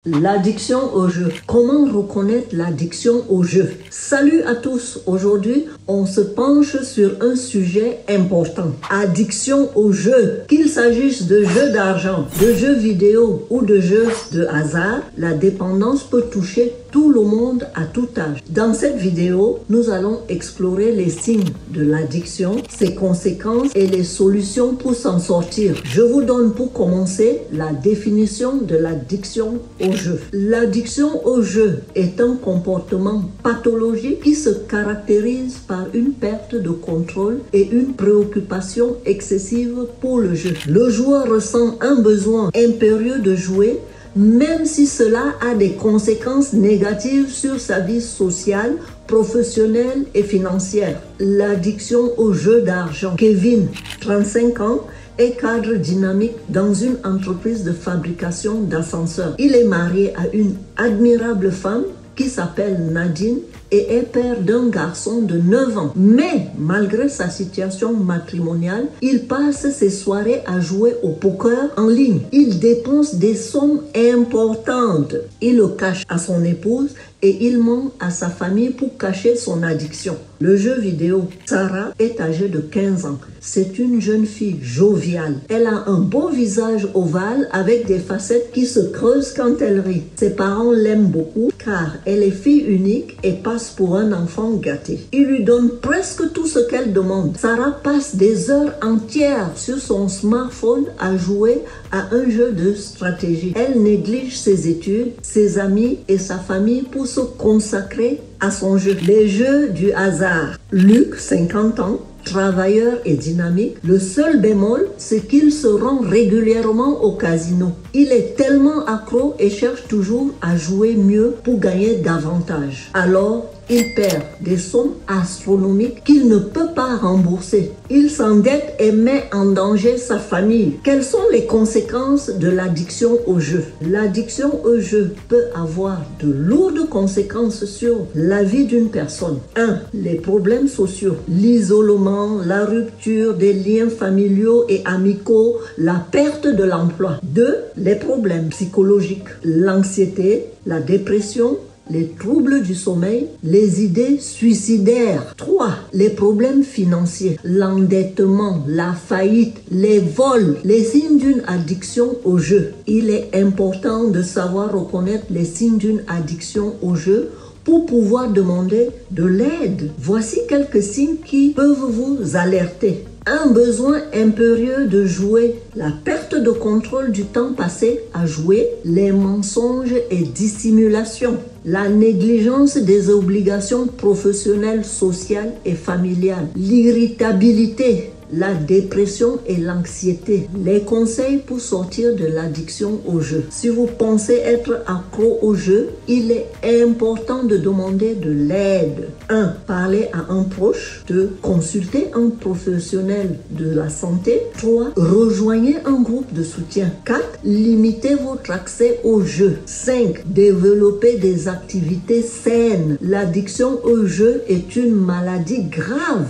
L'addiction au jeu. Comment reconnaître l'addiction au jeu? Salut à tous. Aujourd'hui, on se penche sur un sujet important. Addiction au jeu. Qu'il s'agisse de jeux d'argent, de jeux vidéo ou de jeux de hasard, la dépendance peut toucher tout le monde à tout âge. Dans cette vidéo, nous allons explorer les signes de l'addiction, ses conséquences et les solutions pour s'en sortir. Je vous donne pour commencer la définition de l'addiction au jeu. L'addiction au jeu est un comportement pathologique qui se caractérise par une perte de contrôle et une préoccupation excessive pour le jeu. Le joueur ressent un besoin impérieux de jouer, même si cela a des conséquences négatives sur sa vie sociale, professionnelle et financière. L'addiction au jeu d'argent. Kevin, 35 ans, est cadre dynamique dans une entreprise de fabrication d'ascenseurs. Il est marié à une admirable femme qui s'appelle Nadine et est père d'un garçon de 9 ans. Mais malgré sa situation matrimoniale, il passe ses soirées à jouer au poker en ligne. Il dépense des sommes importantes. Il le cache à son épouse et il ment à sa famille pour cacher son addiction. Le jeu vidéo. Sarah est âgée de 15 ans. C'est une jeune fille joviale. Elle a un beau visage ovale avec des facettes qui se creusent quand elle rit. Ses parents l'aiment beaucoup car elle est fille unique et passe pour un enfant gâté. Il lui donne presque tout ce qu'elle demande. Sarah passe des heures entières sur son smartphone à jouer à un jeu de stratégie. Elle néglige ses études, ses amis et sa famille pour se consacrer à son jeu. Les jeux du hasard. Luc, 50 ans, travailleur et dynamique. Le seul bémol, c'est qu'il se rend régulièrement au casino. Il est tellement accro et cherche toujours à jouer mieux pour gagner davantage. Alors, il perd des sommes astronomiques qu'il ne peut pas rembourser. Il s'endette et met en danger sa famille. Quelles sont les conséquences de l'addiction au jeu? L'addiction au jeu peut avoir de lourdes conséquences sur la vie d'une personne. 1. Les problèmes sociaux, l'isolement, la rupture des liens familiaux et amicaux, la perte de l'emploi. 2. Les problèmes psychologiques, l'anxiété, la dépression, les troubles du sommeil, les idées suicidaires. 3. Les problèmes financiers, l'endettement, la faillite, les vols, les signes d'une addiction au jeu. Il est important de savoir reconnaître les signes d'une addiction au jeu pour pouvoir demander de l'aide. Voici quelques signes qui peuvent vous alerter. Un besoin impérieux de jouer, la perte de contrôle du temps passé à jouer, les mensonges et dissimulations, la négligence des obligations professionnelles, sociales et familiales, l'irritabilité, la dépression et l'anxiété. Les conseils pour sortir de l'addiction au jeu. Si vous pensez être accro au jeu, il est important de demander de l'aide. 1. Parler à un proche. 2. Consulter un professionnel de la santé. 3. Rejoignez un groupe de soutien. 4. Limitez votre accès au jeu. 5. Développer des activités saines. L'addiction au jeu est une maladie grave,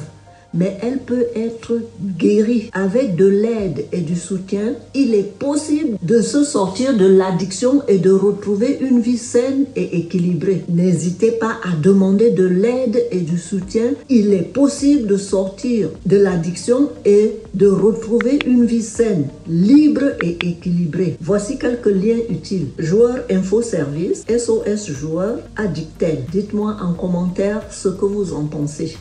mais elle peut être guérie. Avec de l'aide et du soutien, il est possible de se sortir de l'addiction et de retrouver une vie saine et équilibrée. N'hésitez pas à demander de l'aide et du soutien. Il est possible de sortir de l'addiction et de retrouver une vie saine, libre et équilibrée. Voici quelques liens utiles. Joueur Info Service, SOS Joueur, Addictel. Dites-moi en commentaire ce que vous en pensez.